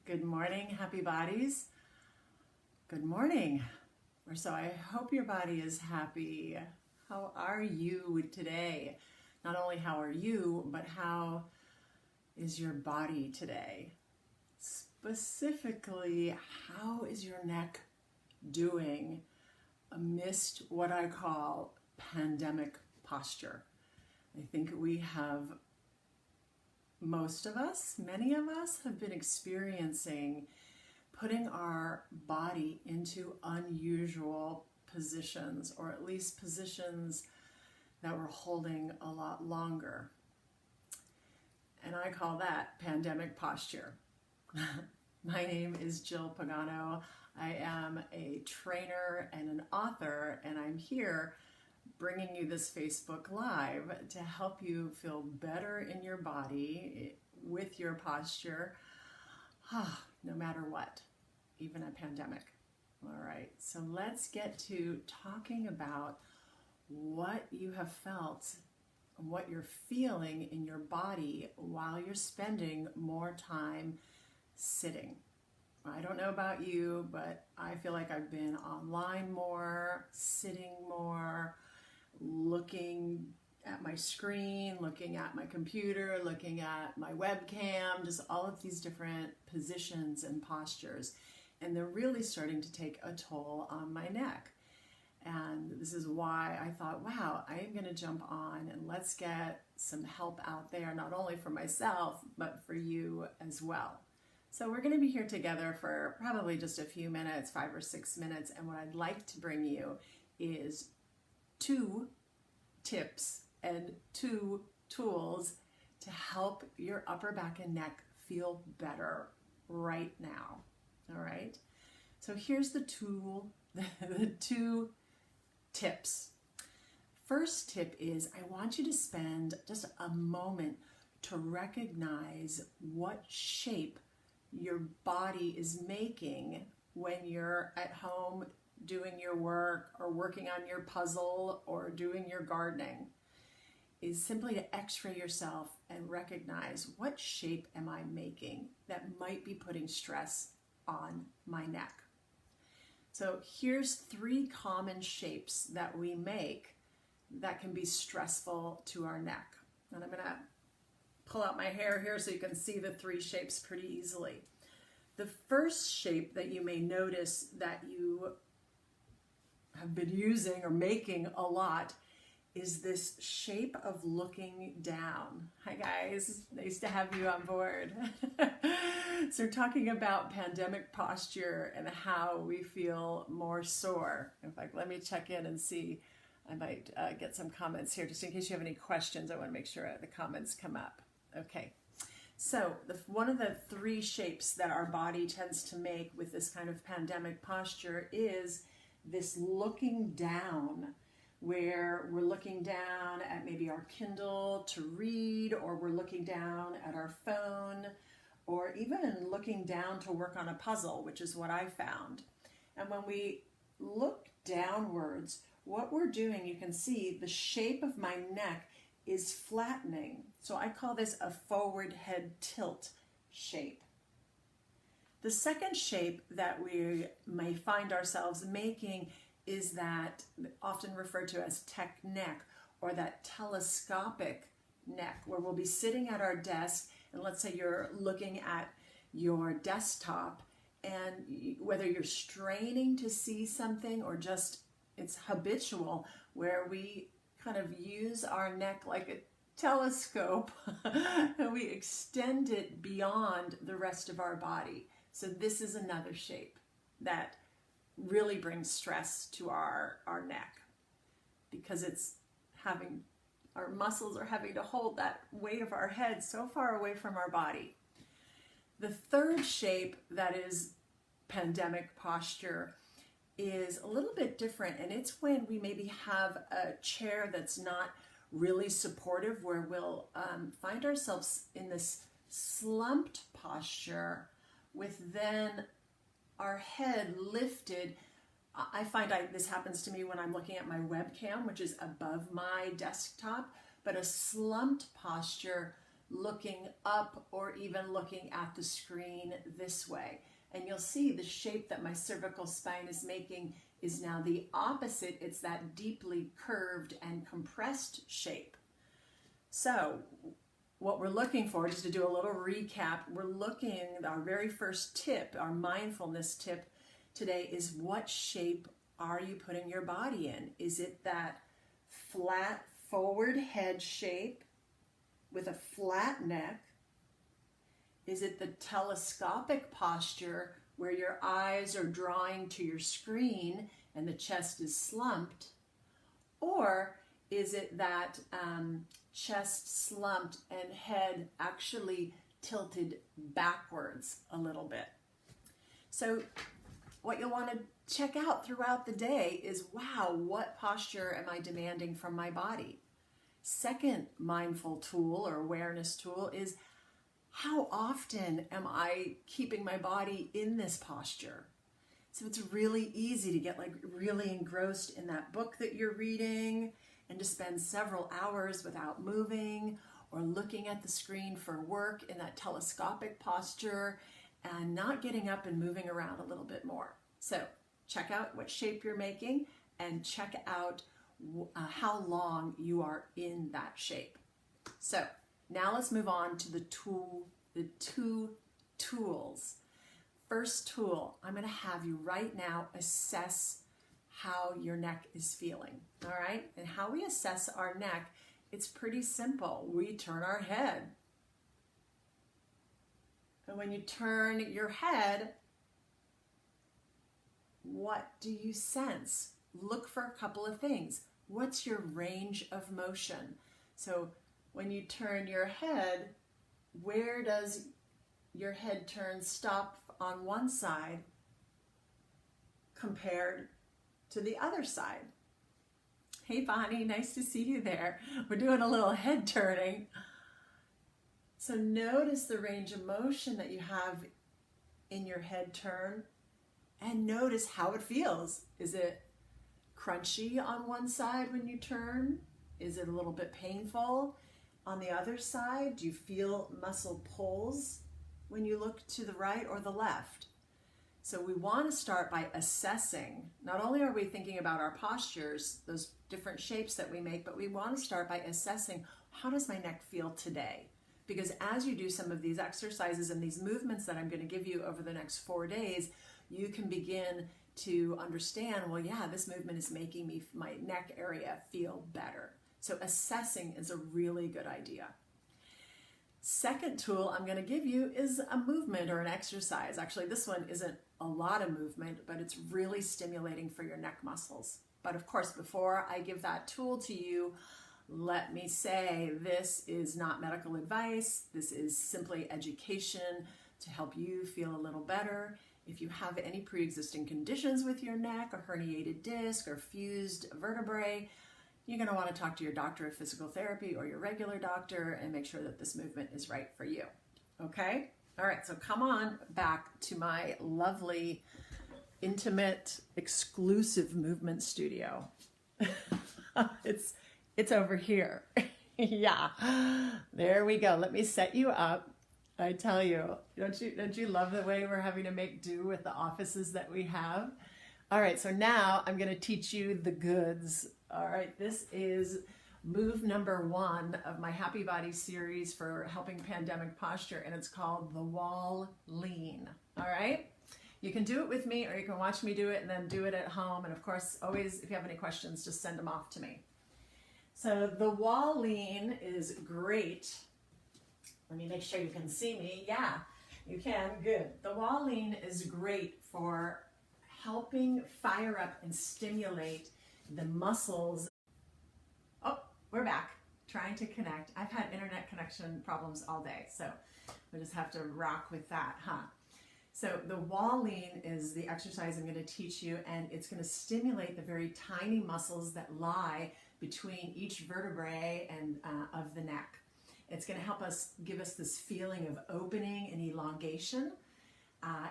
Good morning, happy bodies. Good morning. Or so I hope your body is happy. How are you today? Not only how are you, but how is your body today? Specifically, how is your neck doing amidst what I call pandemic posture? I think we have, most of us, many of us have been experiencing putting our body into unusual positions, or at least positions that we're holding a lot longer. And I call that pandemic posture. My name is Jill Pagano. I am a trainer and an author, and I'm here bringing you this Facebook Live to help you feel better in your body with your posture, no matter what, even a pandemic. All right, so let's get to talking about what you have felt, what you're feeling in your body while you're spending more time sitting. I don't know about you, but I feel like I've been online more, sitting more, looking at my screen, looking at my computer, looking at my webcam, just all of these different positions and postures. And they're really starting to take a toll on my neck. And this is why I thought, wow, I am going to jump on and let's get some help out there, not only for myself, but for you as well. So we're going to be here together for probably just a few minutes, 5 or 6 minutes. And what I'd like to bring you is 2 tips and 2 tools to help your upper back and neck feel better right now. All right. So here's the 2 tips. First tip is I want you to spend just a moment to recognize what shape your body is making when you're at home doing your work or working on your puzzle or doing your gardening. Is simply to x-ray yourself and recognize what shape am I making that might be putting stress on my neck. So here's 3 common shapes that we make that can be stressful to our neck. And I'm going to pull out my hair here so you can see the 3 shapes pretty easily. The first shape that you may notice that you have been using or making a lot is this shape of looking down. Hi guys, nice to have you on board. So we're talking about pandemic posture and how we feel more sore. In fact, let me check in and see. I might get some comments here just in case you have any questions. I want to make sure the comments come up. Okay. So one of the 3 shapes that our body tends to make with this kind of pandemic posture is this looking down, where we're looking down at maybe our Kindle to read, or we're looking down at our phone, or even looking down to work on a puzzle, which is what I found. And when we look downwards, what we're doing, you can see the shape of my neck is flattening. So I call this a forward head tilt shape. The second shape that we may find ourselves making is that often referred to as tech neck, or that telescopic neck, where we'll be sitting at our desk, and let's say you're looking at your desktop, and whether you're straining to see something or just it's habitual, where we kind of use our neck like a telescope and we extend it beyond the rest of our body. So this is another shape that really brings stress to our neck, because it's having, our muscles are having to hold that weight of our head so far away from our body. The third shape that is pandemic posture is a little bit different, and it's when we maybe have a chair that's not really supportive, where we'll find ourselves in this slumped posture with then our head lifted. I find this happens to me when I'm looking at my webcam, which is above my desktop, but a slumped posture looking up or even looking at the screen this way. And you'll see the shape that my cervical spine is making is now the opposite. It's that deeply curved and compressed shape. So what we're looking for, just to do a little recap, we're looking, our very first tip, our mindfulness tip today is, what shape are you putting your body in? Is it that flat forward head shape with a flat neck? Is it the telescopic posture where your eyes are drawing to your screen and the chest is slumped? Or is it that chest slumped and head actually tilted backwards a little bit? So what you'll want to check out throughout the day is, wow, what posture am I demanding from my body? Second mindful tool or awareness tool is, how often am I keeping my body in this posture? So it's really easy to get like really engrossed in that book that you're reading and to spend several hours without moving or looking at the screen for work in that telescopic posture and not getting up and moving around a little bit more. So check out what shape you're making and check out how long you are in that shape. So now let's move on to the two tools. First tool, I'm going to have you right now assess how your neck is feeling. All right? And how we assess our neck, it's pretty simple. We turn our head. And when you turn your head, what do you sense? Look for a couple of things. What's your range of motion? So when you turn your head, where does your head turn stop on one side compared to the other side? Hey Bonnie, nice to see you there. We're doing a little head turning. So notice the range of motion that you have in your head turn and notice how it feels. Is it crunchy on one side when you turn? Is it a little bit painful on the other side? Do you feel muscle pulls when you look to the right or the left? So we want to start by assessing. Not only are we thinking about our postures, those different shapes that we make, but we want to start by assessing, how does my neck feel today? Because as you do some of these exercises and these movements that I'm going to give you over the next 4 days, you can begin to understand, well, yeah, this movement is making me, my neck area, feel better. So assessing is a really good idea. Second tool I'm going to give you is a movement or an exercise. Actually, this one isn't a lot of movement, but it's really stimulating for your neck muscles. But of course, before I give that tool to you, let me say this is not medical advice. This is simply education to help you feel a little better. If you have any pre-existing conditions with your neck, a herniated disc or fused vertebrae, you're going to want to talk to your doctor of physical therapy or your regular doctor and make sure that this movement is right for you. Okay? All right, so come on back to my lovely, intimate, exclusive movement studio. It's over here. Yeah, there we go. Let me set you up. I tell you, don't you love the way we're having to make do with the offices that we have? All right, so now I'm going to teach you the goods. All right, this is move number 1 of my Happy Body series for helping pandemic posture, and it's called the wall lean. All right, you can do it with me or you can watch me do it and then do it at home. And of course, always, if you have any questions, just send them off to me. So the wall lean is great. Let me make sure you can see me. Yeah, you can. Good. The wall lean is great for helping fire up and stimulate the muscles. Oh, we're back. Trying to connect. I've had internet connection problems all day, so we just have to rock with that, huh? So the wall lean is the exercise I'm going to teach you, and it's going to stimulate the very tiny muscles that lie between each vertebrae and of the neck. It's going to help us, give us this feeling of opening and elongation.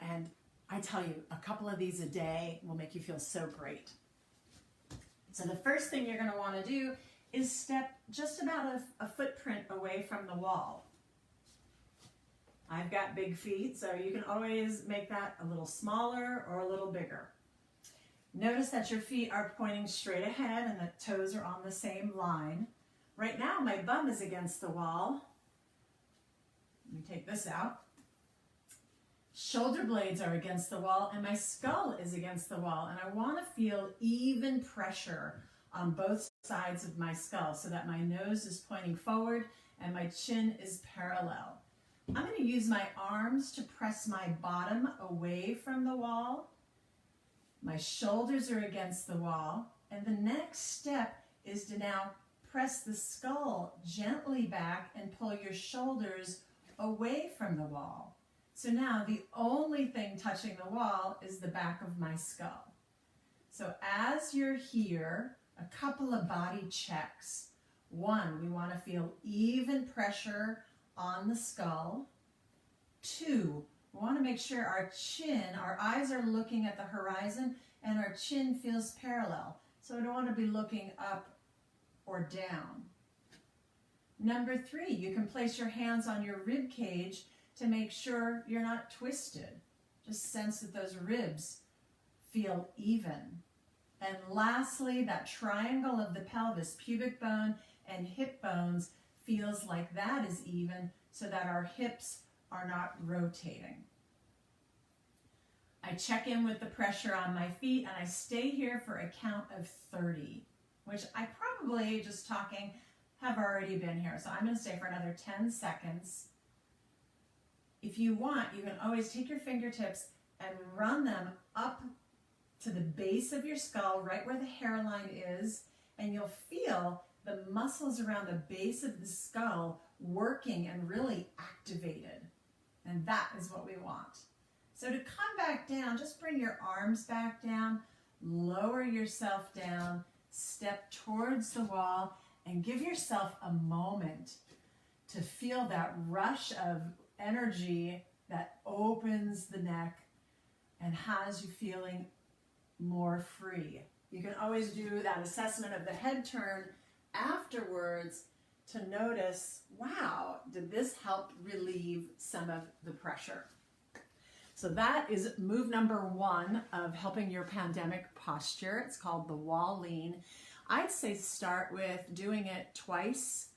And I tell you, a couple of these a day will make you feel so great. So the first thing you're going to want to do is step just about a footprint away from the wall. I've got big feet, so you can always make that a little smaller or a little bigger. Notice that your feet are pointing straight ahead and the toes are on the same line. Right now, my bum is against the wall. Let me take this out. Shoulder blades are against the wall and my skull is against the wall. And I want to feel even pressure on both sides of my skull so that my nose is pointing forward and my chin is parallel. I'm going to use my arms to press my bottom away from the wall. My shoulders are against the wall. And the next step is to now press the skull gently back and pull your shoulders away from the wall. So now the only thing touching the wall is the back of my skull. So as you're here, a couple of body checks. One, we want to feel even pressure on the skull. Two, we want to make sure our chin, our eyes are looking at the horizon and our chin feels parallel. So I don't want to be looking up or down. Number three, you can place your hands on your rib cage to make sure you're not twisted. Just sense that those ribs feel even. And lastly, that triangle of the pelvis, pubic bone and hip bones, feels like that is even so that our hips are not rotating. I check in with the pressure on my feet and I stay here for a count of 30, which I probably, just talking, have already been here. So I'm going to stay for another 10 seconds. If you want, you can always take your fingertips and run them up to the base of your skull, right where the hairline is, and you'll feel the muscles around the base of the skull working and really activated. And that is what we want. So to come back down, just bring your arms back down, lower yourself down, step towards the wall, and give yourself a moment to feel that rush of energy that opens the neck and has you feeling more free. You can always do that assessment of the head turn afterwards to notice, wow, did this help relieve some of the pressure? So that is move number one of helping your pandemic posture. It's called the wall lean. I'd say start with doing it twice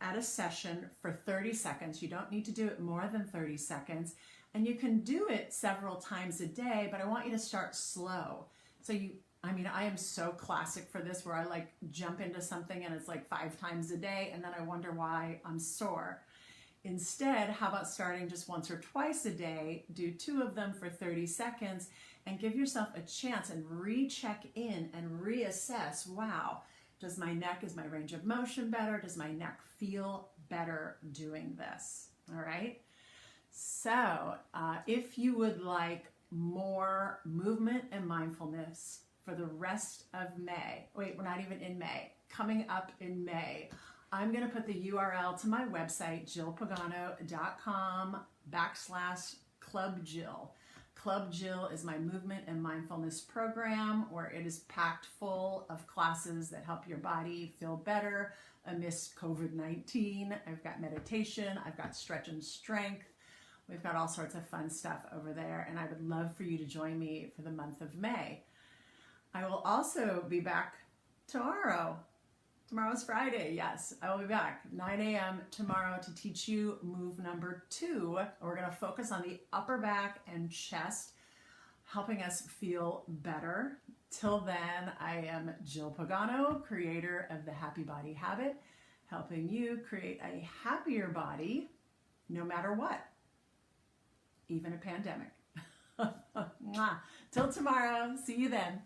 at a session for 30 seconds. You don't need to do it more than 30 seconds. And you can do it several times a day, but I want you to start slow. So I am so classic for this where I like jump into something and it's like 5 times a day and then I wonder why I'm sore. Instead, how about starting just once or twice a day, do 2 of them for 30 seconds and give yourself a chance and recheck in and reassess, wow, is my range of motion better? Does my neck feel better doing this? All right. So if you would like more movement and mindfulness for the rest of May, wait, we're not even in May, coming up in May, I'm going to put the URL to my website, jillpagano.com/Club Jill. Club Jill is my movement and mindfulness program where it is packed full of classes that help your body feel better amidst COVID-19. I've got meditation, I've got stretch and strength. We've got all sorts of fun stuff over there, and I would love for you to join me for the month of May. I will also be back tomorrow. Tomorrow's Friday, yes. I will be back 9 a.m. tomorrow to teach you move number 2. We're going to focus on the upper back and chest, helping us feel better. Till then, I am Jill Pagano, creator of the Happy Body Habit, helping you create a happier body no matter what, even a pandemic. Till tomorrow. See you then.